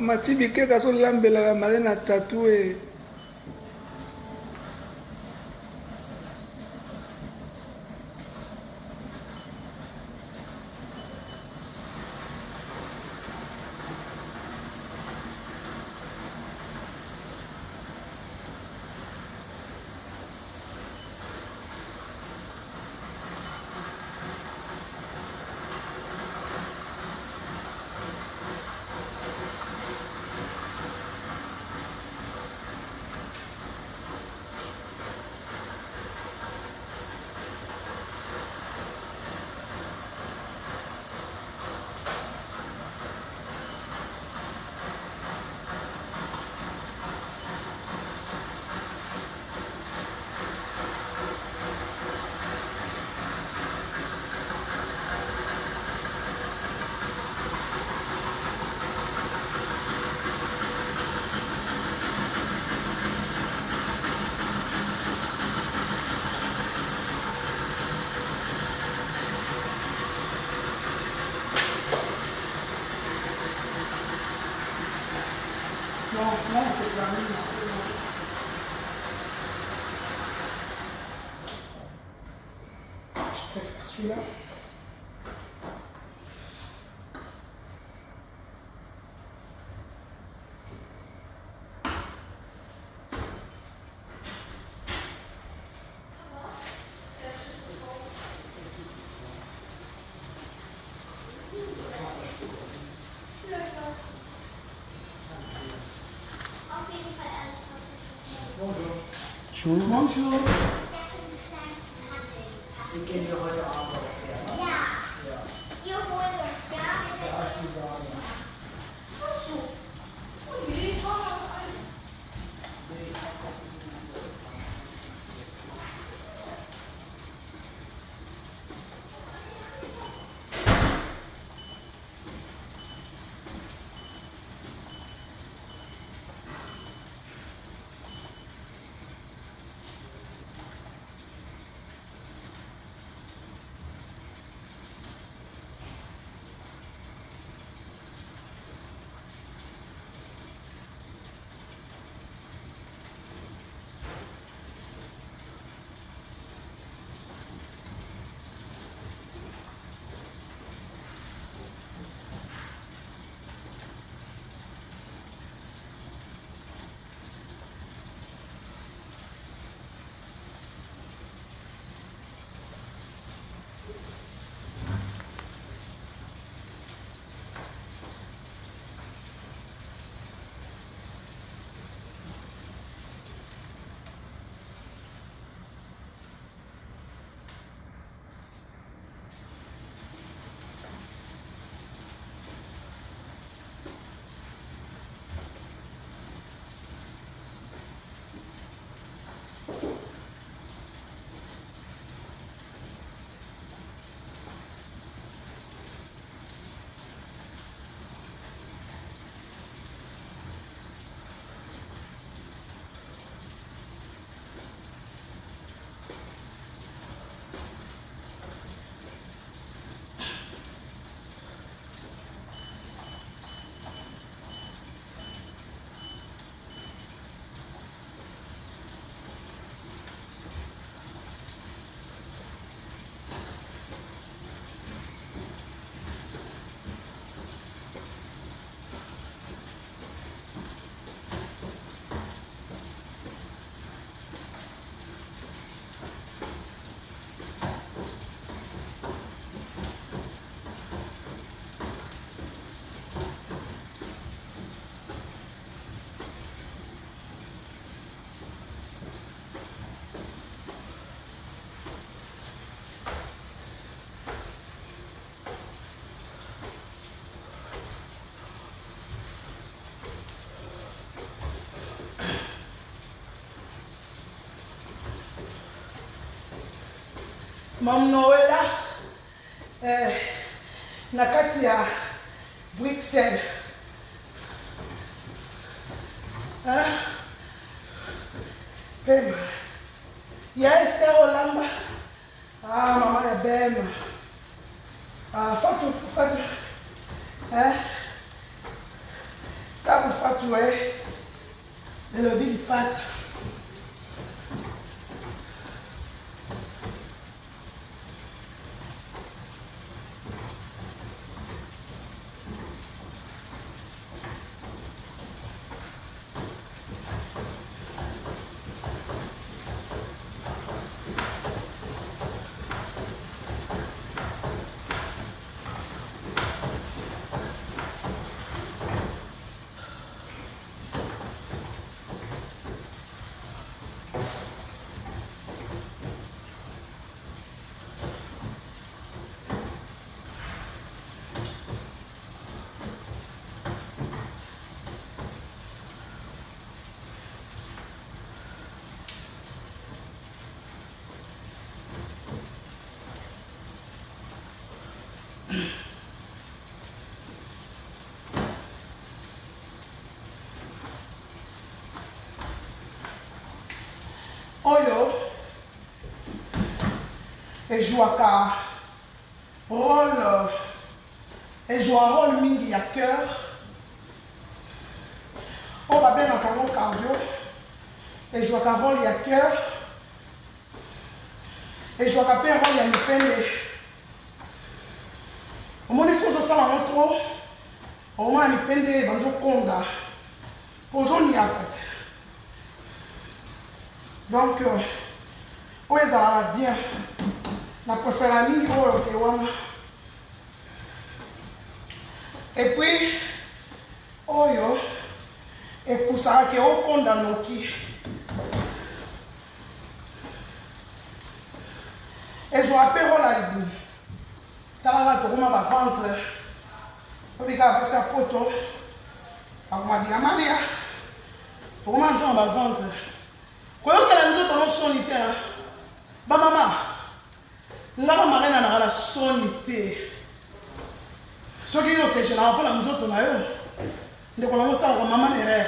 Matibi keka so lambela la marina tatoué. Non, c'est pas mal. Je préfère celui-là. Bonjour. Sie kennen ja heute Abend auch. Ja. Ihr holt uns, ja? Bonjour. Oui, Mam Noela, nakati ya Bruxelles. Pema. Ya Esther Olamba. Mama ya Bema. Fatu. Tata Fatou, le lobby il passe. Oyo, et joue à rôle, et joue un rôle mingi à cœur. On va bien dans le cardio, et joue un rôle à cœur, et joue un rôle à me peine. Au moins, les choses au salon, au moins, me peine dans le conda. Posons-y à côté. Donc, oui, ça va bien. La préférence mini, et puis, oyo, et pour ça, que on condamne qui. Et je rappelle la libre. T'as tu vas ventre. Tu vas faire sa photo. Tu vas dire, Maria, tu vas manger dans ventre. Quand on a dit que son ité, bah maman, ngala marina na la sonité. Ce qui est c'est général pour la maison ton ayo. Ne connais pas ça maman erreur.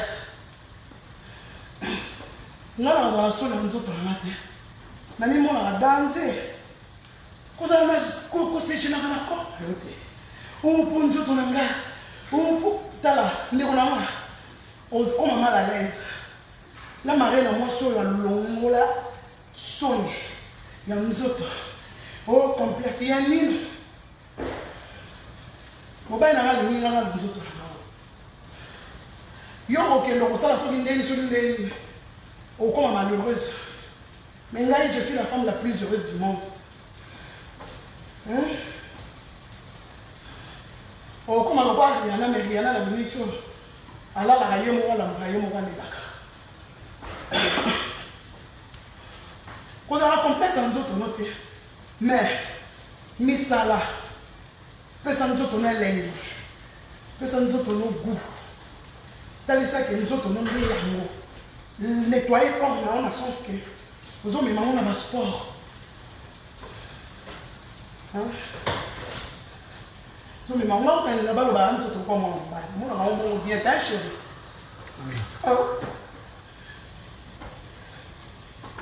Ngala na la sonité na maison ton matin. Nani mo na danser. Koza na ko c'est général na ko. On pour nous ton nga. On pour tala ne connais pas. On comme mal à l'aise. La marraine a moi sur la longue sonne. Il y a nous autres. Oh, complexe. Il y a une ligne. On va y aller à nous autres. Il y a aucun logo. Ça, sur l'une. Oh, comme malheureuse. Mais là, je suis la femme la plus heureuse du monde. Hein? Oh, comme on va il y en a, mais il y en a la minute. Alors, la rayon, la rayon, quand on a complexe à nous autres noter, mais misala, peut-être nous autres nos langue, peut-être nous autres nos goûts, tel ça que nous autres nos l'amour, nettoyer comme on a sens que nous hommes on a un sport, hein? Nous hommes on a un ballon bas nous autres comme on vient tâcher.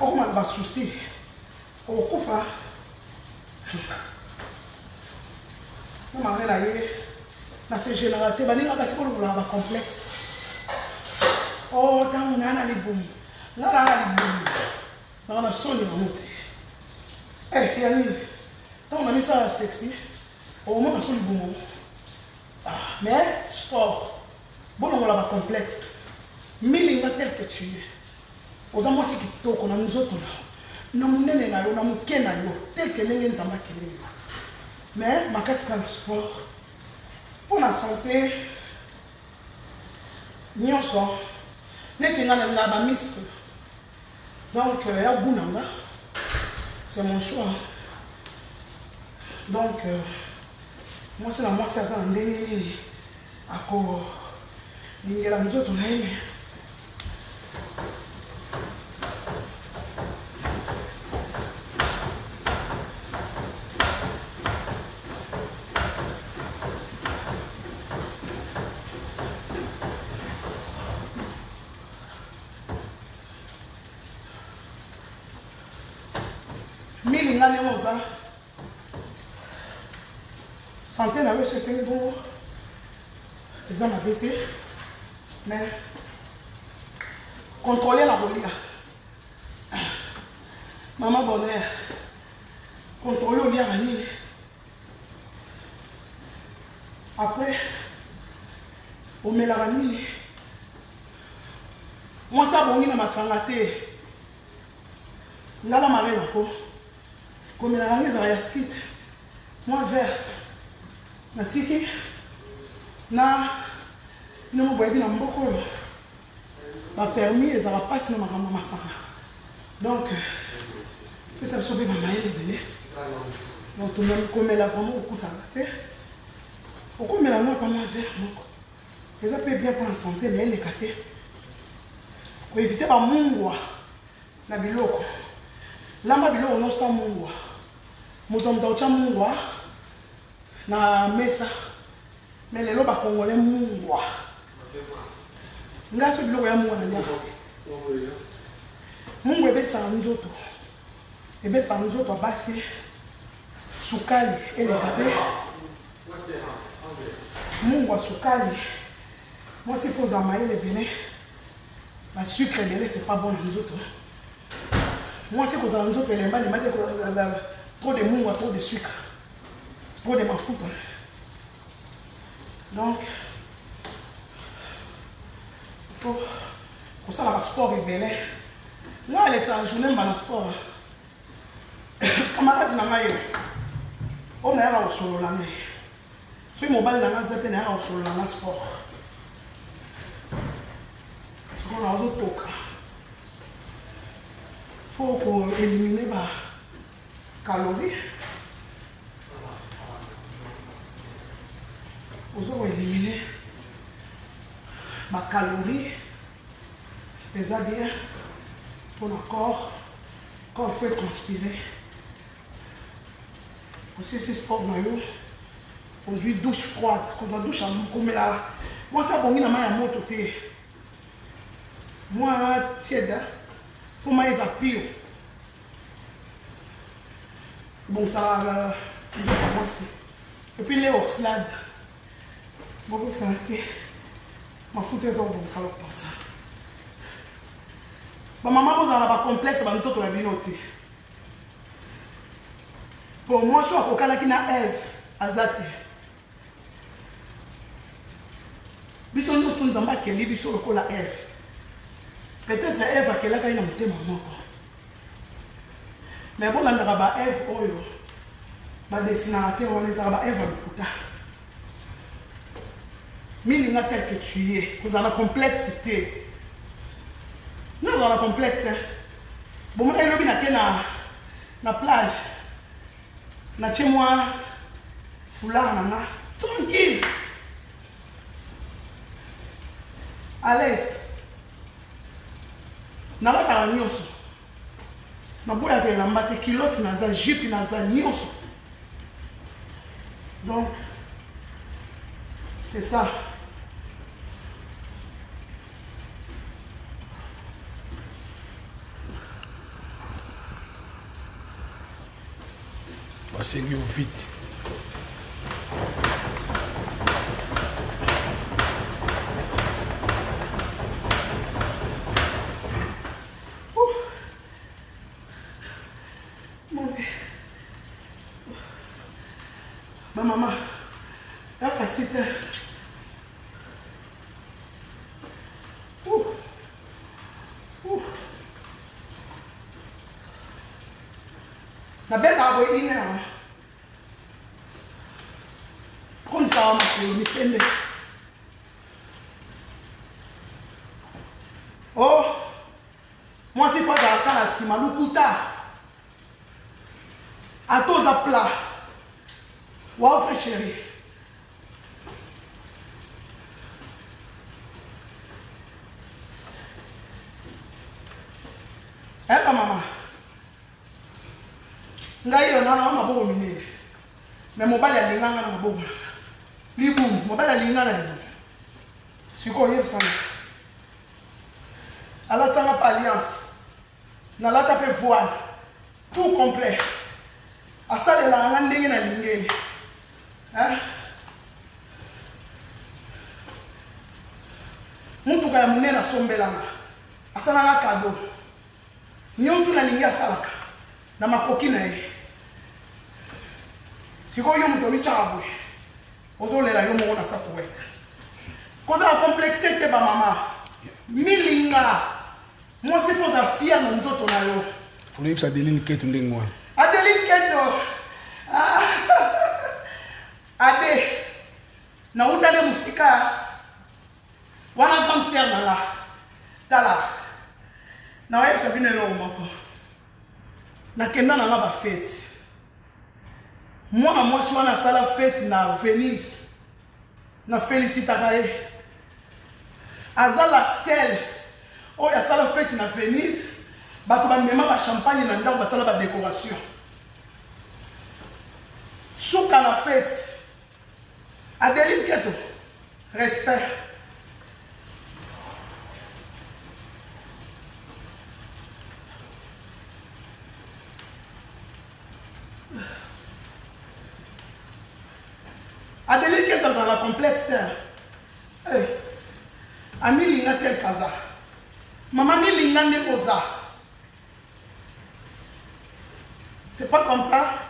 Oh, on a un souci. Oh, Koufa. On m'a dit, dans ces généralités, on a un complexe. Oh, on a un boum. On a un boum. On a un son de monter. Eh, Yanni, on a mis ça sexy. Oh, on a un son de boum. Mais, sport. Bon, on a un complexe. Mille tel que tu es. Aux amours qui toquent, on a nous autres. Nous sommes tel que nous sommes. Mais, ma casque le sport, pour la santé, nous sommes. Nous sommes muscle. Donc, c'est mon choix. Donc, moi, c'est la moi, c'est un déni. À quoi nous autres, on a aimé. Santé n'a pas c'est bon. Les hommes avaient été. Mais contrôler la bolia. Maman bonheur. Contrôler au lit à l'île. Après, on met la vanille. Moi, ça, bon, il m'a sangaté. Là, la marée, là, comme il a ramené à la skit. Moi, vert. Na tiki. Na. Il m'a boibi dans mon bocolo. M'a permis, et ça va passer dans ma maman. Donc, ça me sauve ma maille. Donc, tout le monde, comme elle a vraiment beaucoup de pourquoi mais la noix comme un verre les appels bien pour la santé mais elle est catée pour éviter la mungwa na biloko lamba biloko no sa mungwa moto mtaucha mungwa na mesa mais lelo ba congolais mungwa ngaso biloko ya mungwa na nyaka mungwa ebebisa nzoto ebebisa nzoto basi sukali elle est catée mungwa sukali moi s'il faut zamailler les bénins la sucre belé c'est pas bon dans nous autres moi c'est que nous autres les trop de mungwa trop de sucre trop de mafuta donc il faut pour ça la sport est belé moi Alex la journée dans sport camarade na mayo on est là au solo là mais si mon bal dans la zette n'est pas sur le sport. Ce qu'on a aux autres cas. Il faut qu'on élimine les calories. Vous allez éliminer les calories. Les habits pour le corps. Quand il faut transpirer. Aussi, c'est sport maillot. Aujourd'hui, douche froide, quand on douche comme là. Moi, ça, bon, il y a un moto. Moi, tiède, il faut que je pire. Bon, ça va commencer. Et puis, les oxylades. Bon, ça va être. Ma foutaise, bon, ça va pas ça. Ma maman, vous avez un complexe, vous avez tout la binoté. Pour moi, je suis à Kokana qui n'a Eve, Azate. Biso nous tous en bas qui est biso le cola Eve. Peut-être Eve a qu'elle a une montée maman. Mais bon, on a Eve oyo. Ba dessinateur on les a Eve le puta. Milinga tel que tu es, vous avez la complexité. Nous avons la complexité. Bon, moi je suis na plage. Na chez moi foulard nana tranquille. À l'aise. Na la ta nyonso. Na bola ke lamba te kilote na za jupe na za nyonso. Donc c'est ça. C'est mieux vite. Ma maman, elle facilite. La bête a envoyé une heure. Comme ça, on m'a fait. Oh, moi, c'est pas dans la cima, l'oukuta. À tous à plat. Wow, frère chéri. Eh, maman. Ngai yo nana maboko minene. Mais mobali alinganga na maboko. Libu, mobali alinganga na libu. Siko yebisa. Alatanga pa alliance. Na lata pe voile. Tout complet. Asalela nga ndenge na lingeli. Hein? Muntu motuka ya monene asombelanga asalanga cadeau nyoto na lingi asalaka na makoki na ye sikoyo yo moto mityaka boye ozolela yo moko na sapouete kozala complexe te bamama milinga mwasi fo ozala fier na nzoto na yo funa yebisa Adeline Keto ndenge wana Adeline Keto ade na utane musika wana grande sœur nanga tala na oyebisa bino eloko moko nakenda nanga bafete mwana mwasi wana asala fete na Venise na félicitaka ye aza la sel oyo asala fete na Venise bato bamema bachampagne na ndako basala badécoration suka na fete Adeline Keto respect Adeline Keto dans la complexe hey. Ami linga tel kaza maman mi linga ne oza c'est pas comme ça.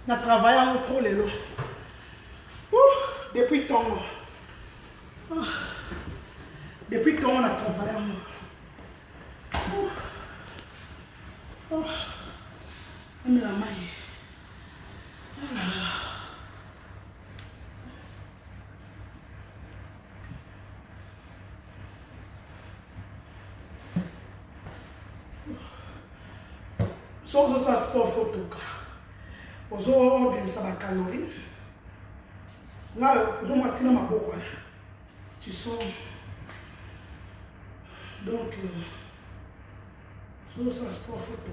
Na travaillé trop les lots. Depuis ton depuis ton on a travaillé. Mais la maille. Sauf ça sport photo. Ozo bimisa ba calories. Là, ozo matina maboko. Tu sors. Donc ça sport photo.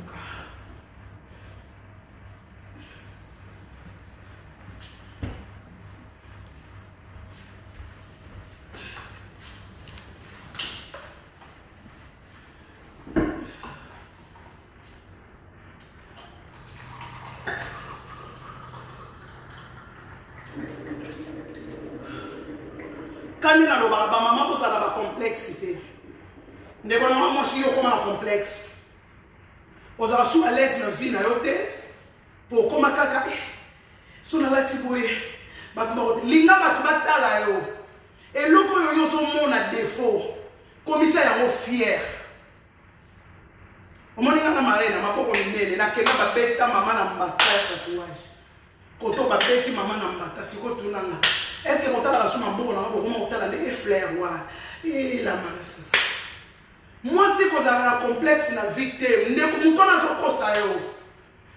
Quand il y a le maman, vous avez la complexité. Ne connaissez pas moi si vous avez la complexe. Vous avez sous à l'aise dans la vie, pour comment kaka sous la tiboué. Linga batubata la yo. Et loko yo so mon a défaut. Commissaire ya fier. Omoninga na marena mapoko nene na kenga babeta mama na mbata ya tatouage. Koto babeti mama na mbata siko tunanga. Est-ce que vous avez la somme pour les fleurs? Et la maman, c'est ça. Moi, si vous avez un complexe dans la vie, vous avez un complexe.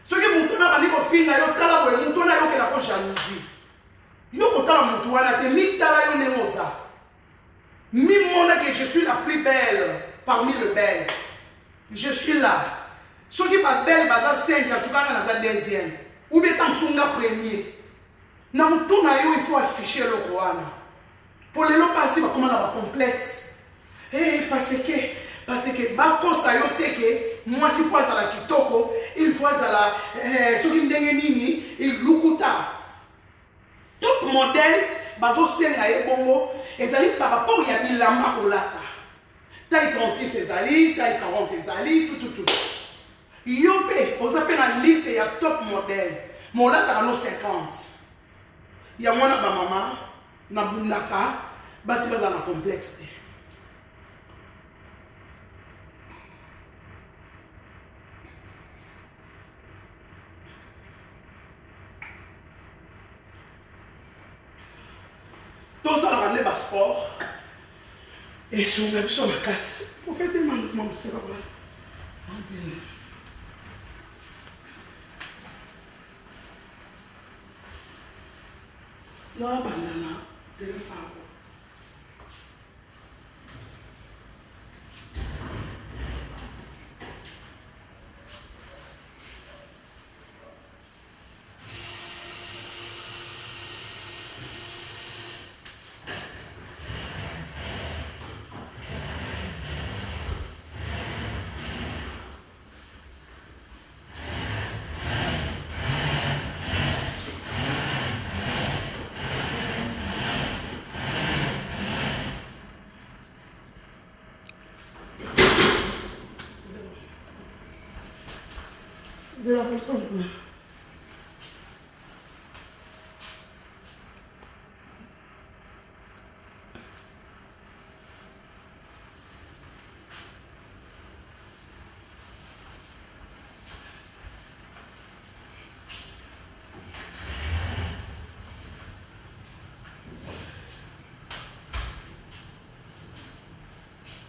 Ce qui vous avez un film, vous avez un jalousie. Vous avez que je suis la plus belle parmi les belles. Je suis là. Ce qui est belle, c'est 5, en tout cas, dans la deuxième. Ou bien, vous êtes premier. Na mtu na yo il faut afficher le Coran. Pour les lots passer comment là complexe. Parce que ba kosa yo teke moi si fois à la kitoko, il faut à la ce qui ndenge nini, il lukuta. Top modèle bazo senga e bongo ezali par rapport ya bilamba kolata. Taille 36 ezali, taille 40 ezali, tout. Yo pe ozape na liste ya top modèle. Molata no 50. Il y a mwana ba mama na bundaka basi baza na complexe. Tout ça dans les sport et sur la casse. Pour faire des mamans, c'est pas vrai. Non, banana, t'es ça. De la personne.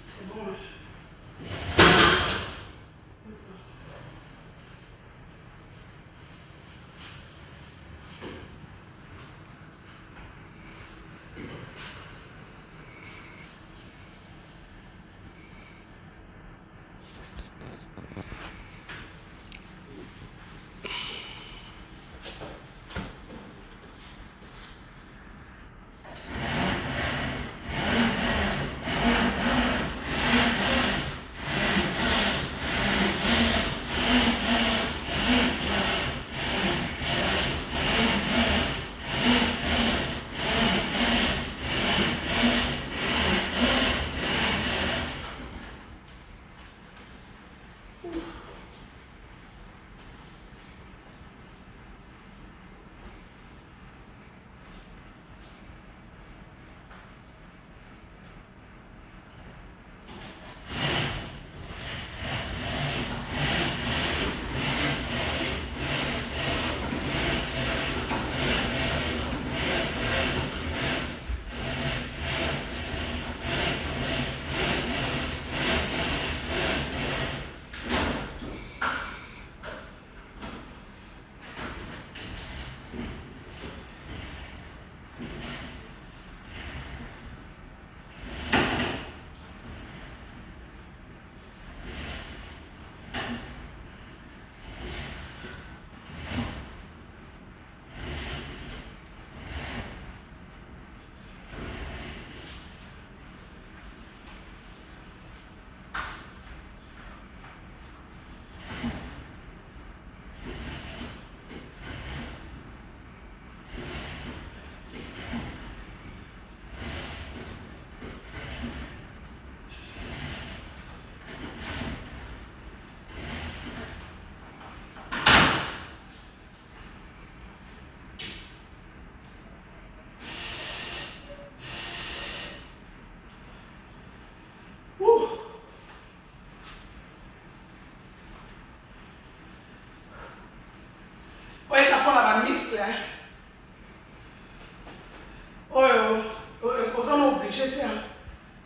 C'est bon.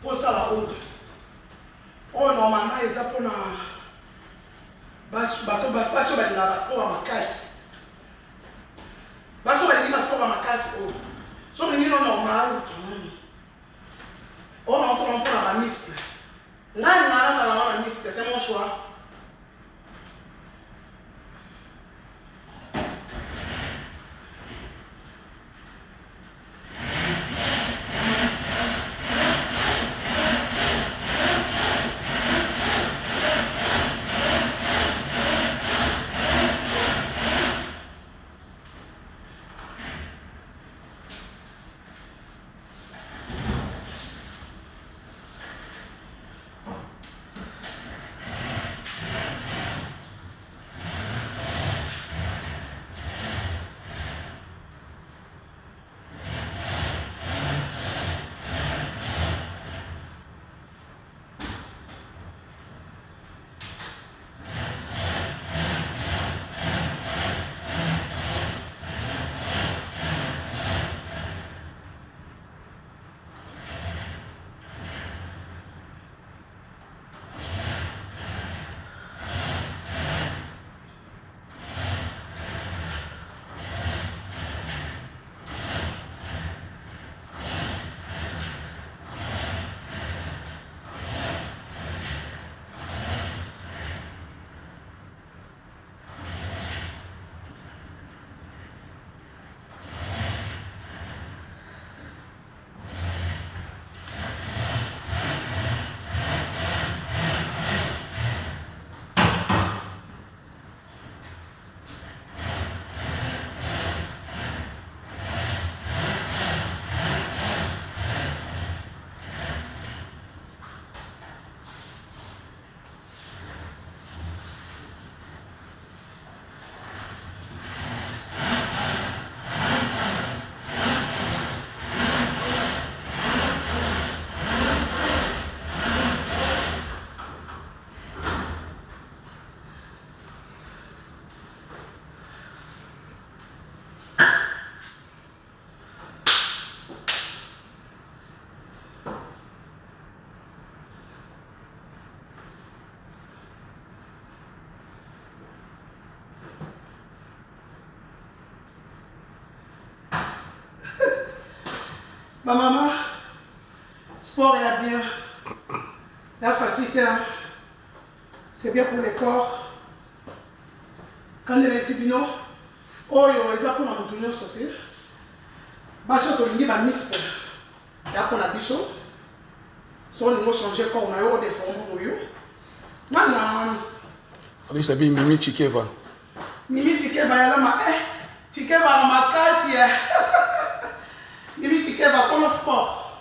Pour ça la haute. Oh normalement ils apprennent bateau bateau la sport à ma casse. Bateau va dire sport à ma casse. Oh, so venir normal. Oh non, c'est mon pour la mixte. Là il a la mixte, c'est mon choix. Ma maman, sport est bien. La facilité, hein. C'est bien pour le corps. Quand il est petit, oh yo, ils apprennent à nous sortir. Basso to lingi ba mix. Ya pour la bicho. So on va changer corps, on a eu des formes yo. Non non, Fabrice sabi Mimi Chikeva. Mimi Chikeva ya la ma Chikeva ma kasi ya. Mimi Chikeva pour le sport.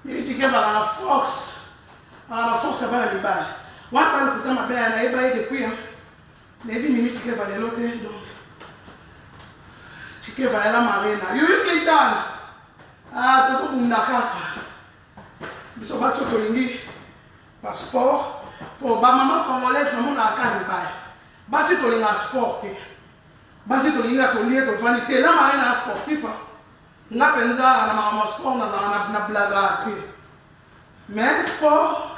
Mimi Chikeva la force. La force ça va la libérer. Moi pas le temps ma belle na eba depuis hein. Mais Mimi Chikeva les l'autre donc. Chikeva ya la marina. You Clinton. Ah, tout le monde d'accord. Biso baso to lingi passeport pour ba maman congolaise na mona akani ba. Basi to linga sport. Basi to linga to lié to vanité la marina sportif. Na penza na mama sport na blaga te. Mais sport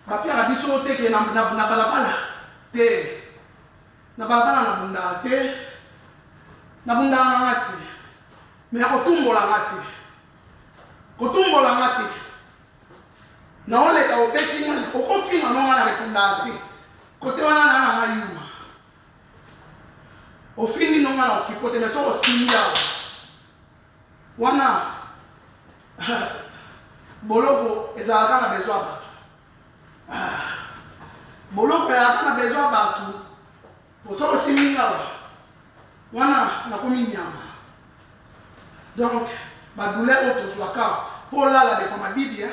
ba pia biso te ke na balabala te. Na balabala na bunda te. Na bunda na ngati. Mais kotumbola ngati. Kotumbola ngati. Na ole ka obeti ngani okofinga no ngana rekunda te. Kote wana na nga yuma. Ofini no ngana okipote mais so osinga. Wana boloko ezalaka na besoin bato. Boloko ezalaka na besoin bato. Poso osinga wana nakomi nyama. Donc ba douleur otozwaka pour la de fama bibia.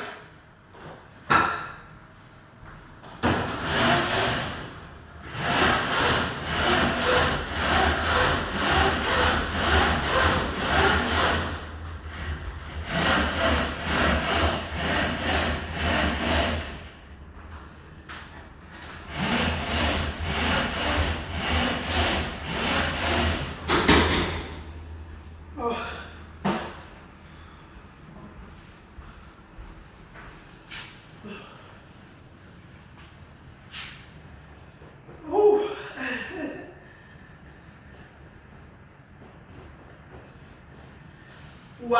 Wow.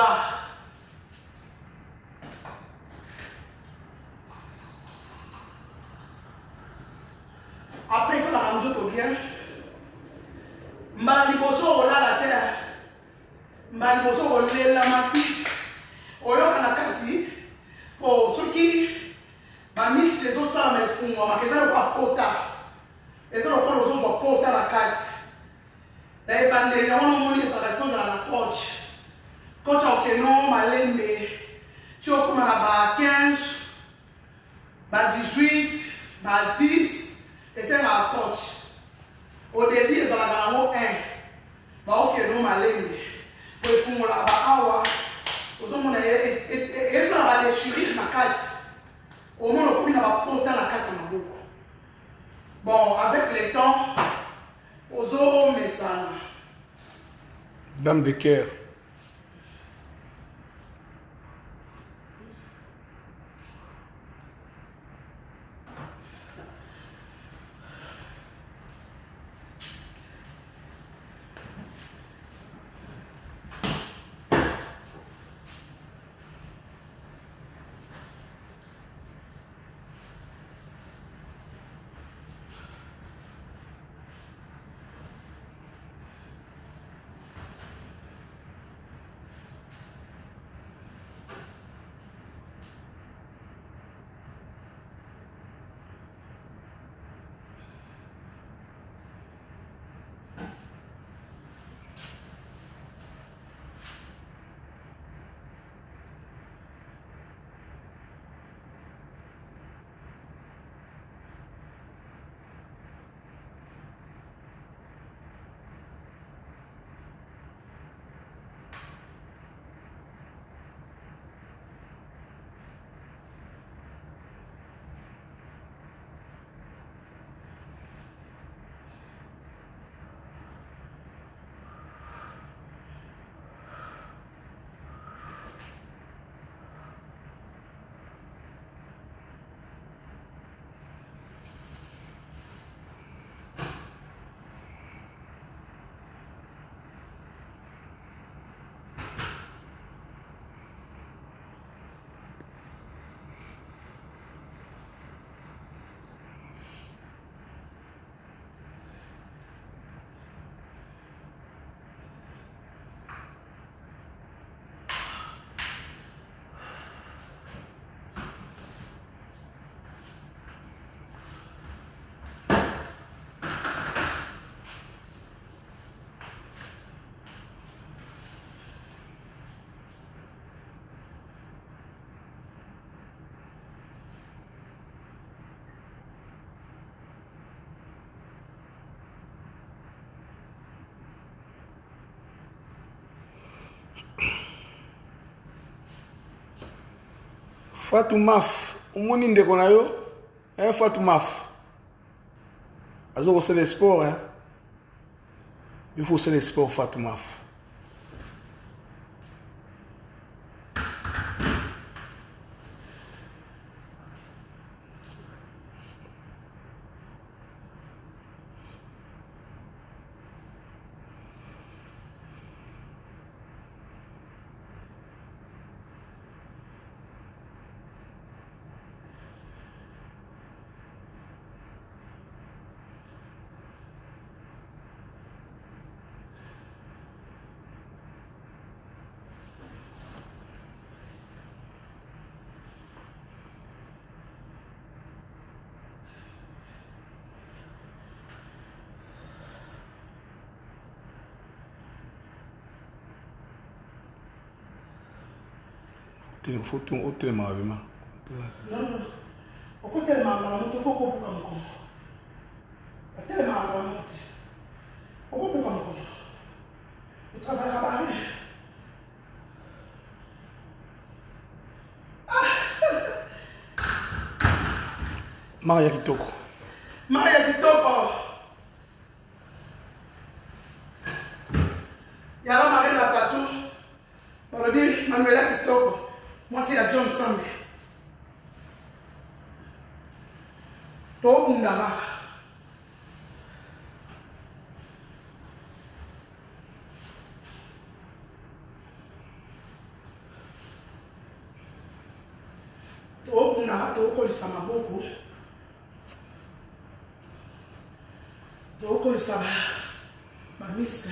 Après ça, la ramzo to bien. Mbali boso ola la terre. Mbali boso olé la mati. Oyo na kati. Po soki ba mis les os ça me fungo ma keza ko pota. Ezo ko los os pota la kati. Na ibande ya wono moni sa la chose à la coach. Quand tu as un malembe, tu as comme à 15, 18, 10, et c'est la coach. Au début, ils ont la 1. Ok, non malembe. Pour les fumons là, awa. Aux hommes, et ça va déchirer la carte. Au moins, on peut pas porter la carte en beaucoup. Bon, avec le temps, aux hommes, mais ça. Dame de cœur. Fatou Maf. Omoni ndeko na yo? Fatou Maf. Azo ko c'est le sport, hein. Il faut c'est le sport Fatou Maf. Il faut tout tellement avec moi. Non, non. Pourquoi tellement à la montée? Pourquoi pour comme comme? Tellement à la montée. Pourquoi pour comme comme? Vous travaillez à Paris. Maria Kitoko. Maria Kitoko. Yala Maria la tatou. Balobi Manuela Kitoko. Moi c'est la John Sambe. To bundara. To bundara to kolisa maboko. To kolisa ba miska.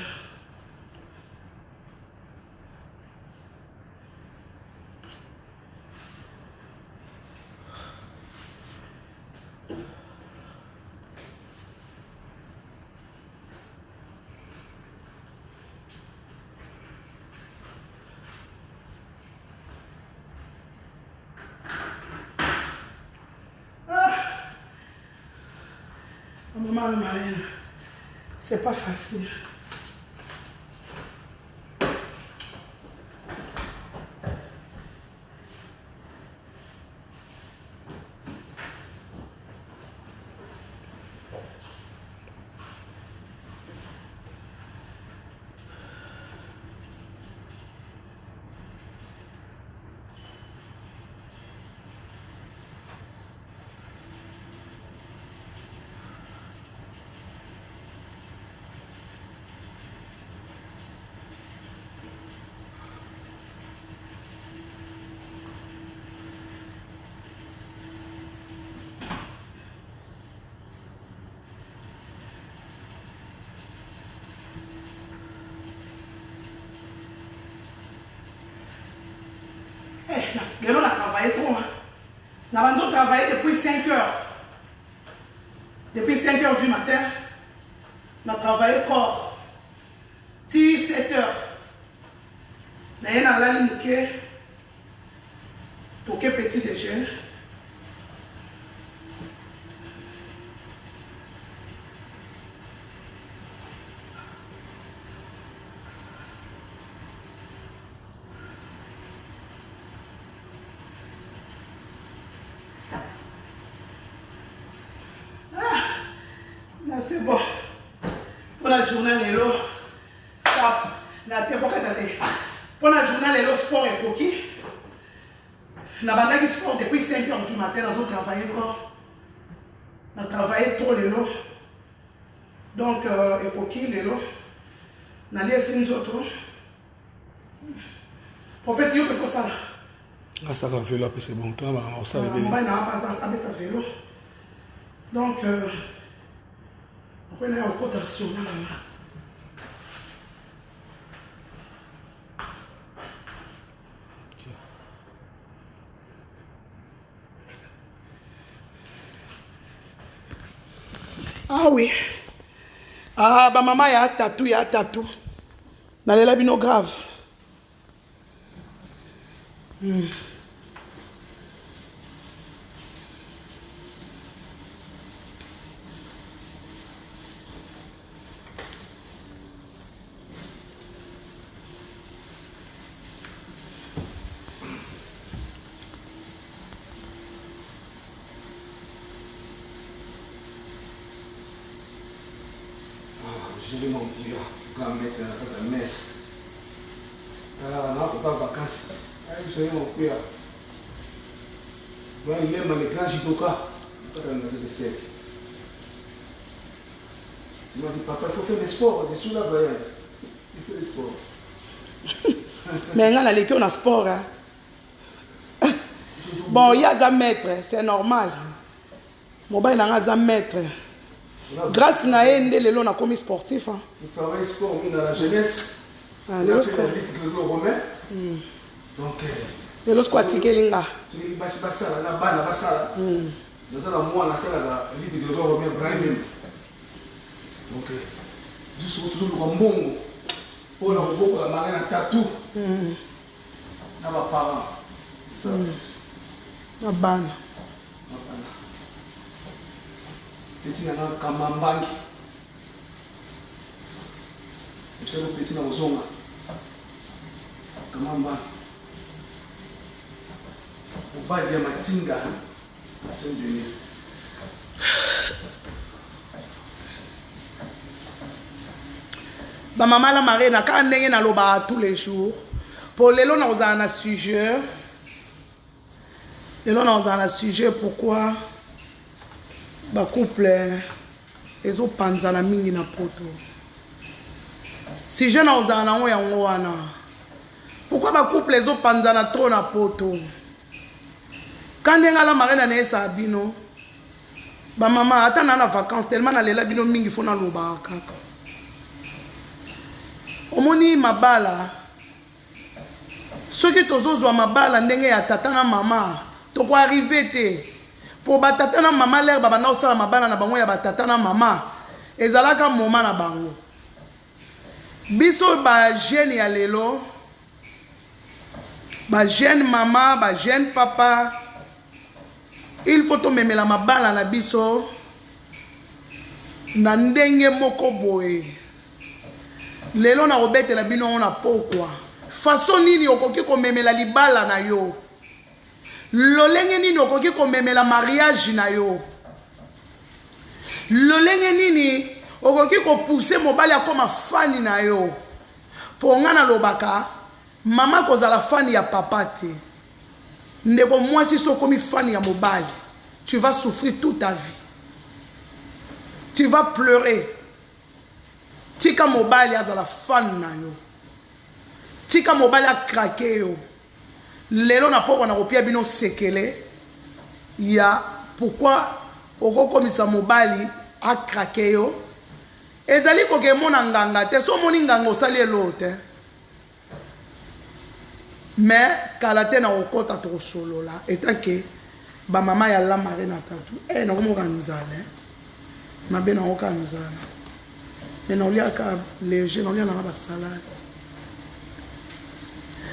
Maman Marine, c'est pas facile. Mais on a travaillé trop. Nous avons travaillé depuis 5 heures. Depuis 5 heures du matin, on a travaillé corps. 7 heures. Nous avons allé mouquer. Toquer petit déjeuner. C'est bon. Pour la journée, l'élo, stop. Pour la journée, l'élo, sport et coquille. Nous avons sport depuis 5 heures du matin. Nous avons travaillé encore. Nous avons travaillé trop l'élo. Donc, et coquille, l'élo. Nous avons laissé nous autres. Prophète, il faut ça. Ah, ça va vélo, c'est bon. Ça va vélo. Donc, après, on a encore d'assaut. Ah oui. Ah, bah maman, il y a tatou. Dans les labino grave. Je vais m'envoyer. Grand maître, la messe. Alors, on a pas de vacances. Je vais m'envoyer. Il aime les grands judokas. Quand on a des cercles. Tu m'as dit, papa, il faut faire des sports. Je suis là, Brian. Il faut des sports. Mais on a les on a sport. Hein. Bon, il y a un maître, c'est normal. Mon bain, il y a un maître. Grâce à elle, on a commis sportif. Hein. Vous travaillez sport dans la jeunesse. Ah, on a fait la lutte gréco-romaine. Donc, et le squat, il y a donc, juste toujours le bon. Pour la beaucoup la marine à tatou. N'a pas parent. Ça. La banne. Petit n'a pas kamambangi. Je sais le petit n'a pas zonga. Kamambangi. Au bas il y a matinga. C'est une Ba maman la marraine a quand ndenge na loba tous les jours. Pour les lots on a un sujet. Les lots on a un sujet pourquoi ba couple ezo panzana mingi na poto. Si je na ozana ngo yango wana. Pourquoi ba couple ezo panzana trop na poto? Quand ndenge la marraine na esa bino. Ba maman ata na vacances tellement na lela bino mingi fona loba kaka. Omoni mabala soki tozozwa mabala ndenge ya tata na mama toko arrivé te pour ba tata na mama l'air baba na osala mabala na bango ya ba tata na mama ezalaka moment na bango biso ba jeune ya lelo ba jeune mama ba jeune papa il faut to memela mabala na biso na ndenge moko boye. Lelo na robete la bino on a pourquoi façon nini okoki ko memela libala na yo lolenge nini okoki ko memela mariage na yo lolenge nini okoki ko pousser mobali akoma fani na yo po ngana lobaka mama kozala fani ya papa te ndeko mwasi so komi fani ya mobali tu vas souffrir toute ta vie, tu vas pleurer. Tika mobali azala fan na yo. Tika mobali a craqué yo. Lelo na poko na kopia bino sekele. Ya pourquoi oko komisa mobali a craqué yo. Ezali koke mona nganga te so moni nganga osali elote. Mais kalate na okota to solola etant que ba mama ya la marina tatu. Na komo kanzala. Mabe na okanzala. Mais non, il y a léger, non, il y a la salade.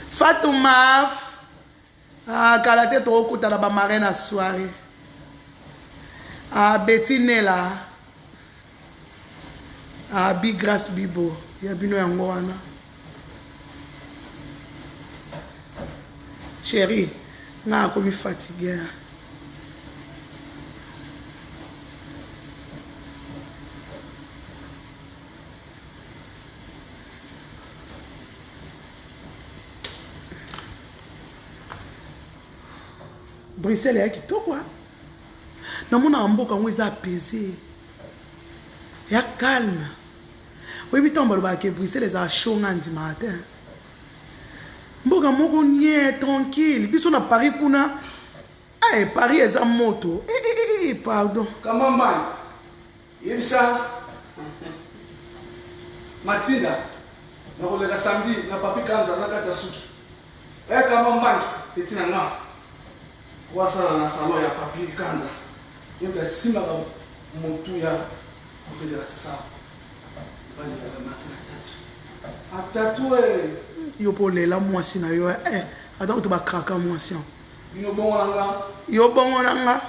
Fatouma, quand tu écoutes la marraine à soirée. Betty Nella, Big Grass Bibo, il y a Bino Yangoana. Chérie, je suis comme fatiguée. Bruxelles est kitoko. Na mona mboka ngo eza apaisé. Ya calme. Oui bitomba ba ke Bruxelles eza chaud ngandi matin. Mboka moko nie tranquille. Biso na Paris kuna. Paris eza moto. Pardon. Kamamba. Yebisa. Matinda. Na kolela samedi na papi kanza na kata suki. Kamamba petina nga. Wasala na salon ya papier kanza. Yenda sima ka mutu ya kufedera sa. Bali ka na tatu. Yo pole la mwasi na yo ata to ba kraka mwasi. Yo bongo nanga. Yo bongo nanga.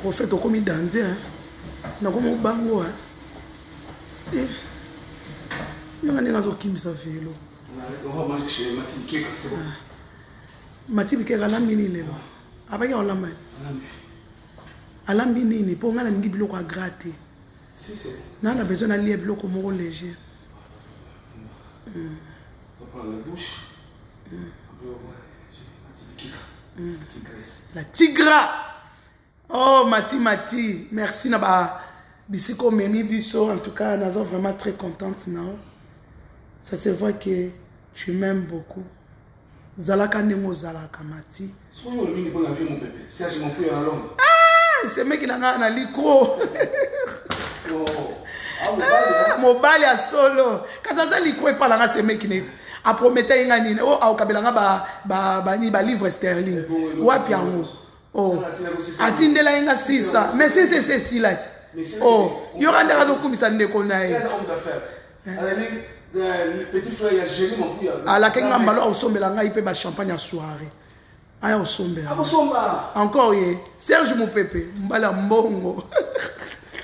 Prophète au commis danser, hein. Na comme bango, hein. Il y a des gens qui me savent vélo. On va manger chez Mathilde Keka, c'est bon. Mathilde Keka alambi nini lelo abaki olamba alambi nini mpo nga nalingi biloko ya gras te Si, c'est bon. nana besoin nalia biloko moko léger. On va prendre la douche. Après, on va Mathilde Keka. Tigresse. La tigra. Oh, Mati, merci Naba. Bisiko Meni Biso, en tout cas, nous sommes vraiment très contente. Non? Ça se voit que tu m'aimes beaucoup. Zalaka Nemo Zalaka Mati. Si vous voulez pour la vie, mon bébé, Serge, mon père, à Londres. Ah, c'est mec qui n'a pas un licro. Mobile à solo. Quand ça licro et pas là, c'est mec qui n'est a prometté nga nini oh au kabelanga ba livre sterling wapi yango oh atindela inga sisa mais c'est silat oh yoranda kazo kumisa ndeko nae le petit frère ya Jérémy mon père ala kenga mbalo osombela ngai pe ba champagne à soirée aya osombela abosomba encore ye Serge Mopepe mbala mbongo